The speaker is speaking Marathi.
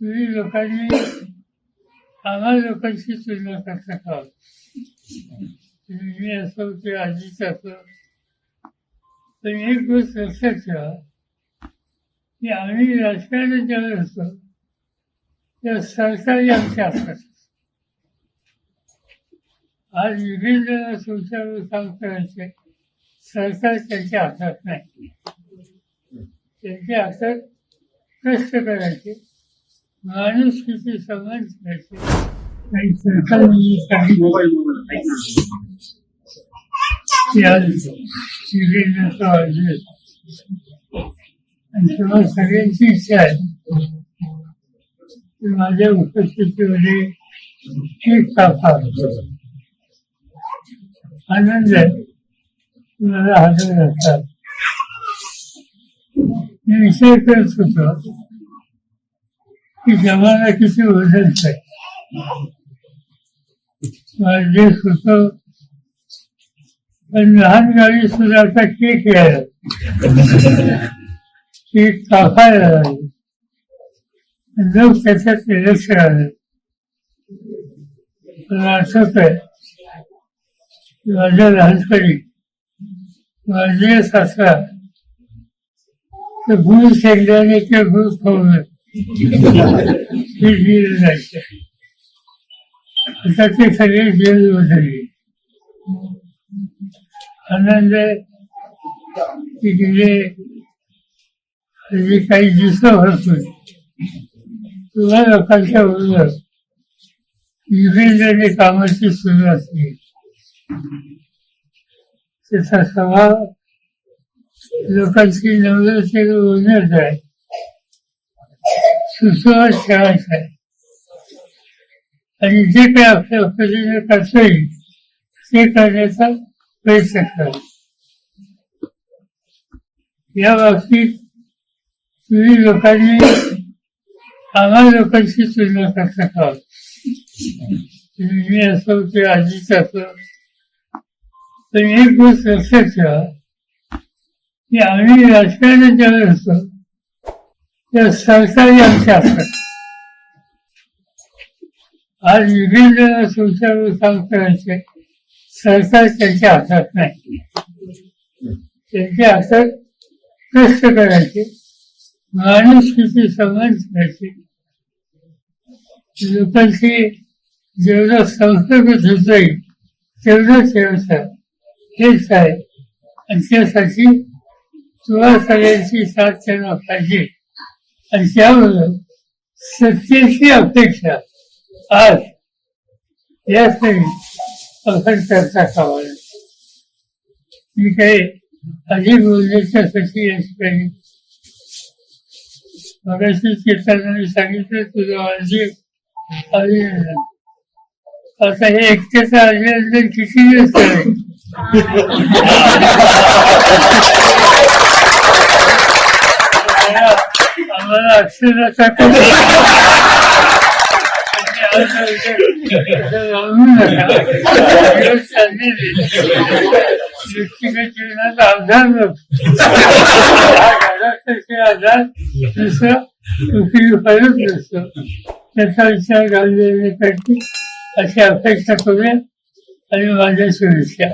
तुम्ही लोकांनी आम्हा लोकांशी तुलना करता का? मी असो किंवा आजीच असो, पण एक गोष्ट लक्षात ठेवा की आम्ही राजकारणात जेव्हा असतो तेव्हा सरकारी आमच्या हातात. आज विभिन्न तुमच्यावर काम करायचे, सरकार त्यांच्या हातात नाही. त्यांच्या हातात कष्ट करायचे, माणुसकीचे संबंध करायचे. काही सरकारने आणि तेव्हा सगळ्यांची इच्छा आहे की माझ्या उपस्थितीमध्ये एक ताफा आनंद आहे. मला हजर असतात. मी विचार करत होतो की जमाना किती बदलत आहे. देश होतो पण लहान गावी सुद्धा आता केक यायला, केक कापायला लागले. लोक त्याच्यात लक्ष आले. मला आठवत आहे माझ्या लहानपणी माझे सासरा तर गुळ शेंगदाणे किंवा गुळ खाऊन जायचं. आता ते सगळे जेल बदलले. आनंद की गेले काही दिवस होतो तुला लोकांच्या बरोबर विभिन्न कामाची सुरुवात केली. त्याचा स्वभाव लोकांची नवलते बोलण्याचा आहे, सुसंवाद ठेवायचा आहे आणि जे काही आपल्या पद्धतीने करता येईल ते करण्याचा प्रयत्न करा. या बाबतीत तुम्ही लोकांनी आम्हा लोकांशी तुलना करता का? मी असो किंवा आजीच असो, पण एक गोष्ट लक्षात ठेवा की आम्ही राजकारणात जेव्हा असतो तेव्हा सरकारी आमच्या हातात. आज विभिन्न तुमच्यावर काम करायचे, सरकार त्यांच्या हातात नाही. त्यांच्या हातात कष्ट करायचे, माणुसकीचे संबंध करायचे. लोकांशी जेवढा संपर्क ठेवता येईल तेवढं ठेवायचं हेच आहे. आणि त्यासाठी तुला सगळ्यांची साथ त्यांना पाहिजे. आणि त्याबरोबर सत्तेची अपेक्षा आज यासाठी आपण करता कामा नये. मी काही अधिक बोलण्याच्यासाठी या ठिकाणी मगाशी कीर्तनाने सांगितलं तुझं माझे अभिनंदन. आता हे एकट्याचं अभिनंदन किती दिवस करायचं? आम्हाला अक्षराचा व्यक्तिगत जीवनात आधार नसतो. आधार दुसरा उपयोग करत नसतो. त्याचा विचार घालण्यासाठी अशी अपेक्षा करूया आणि माझ्या शुभेच्छा.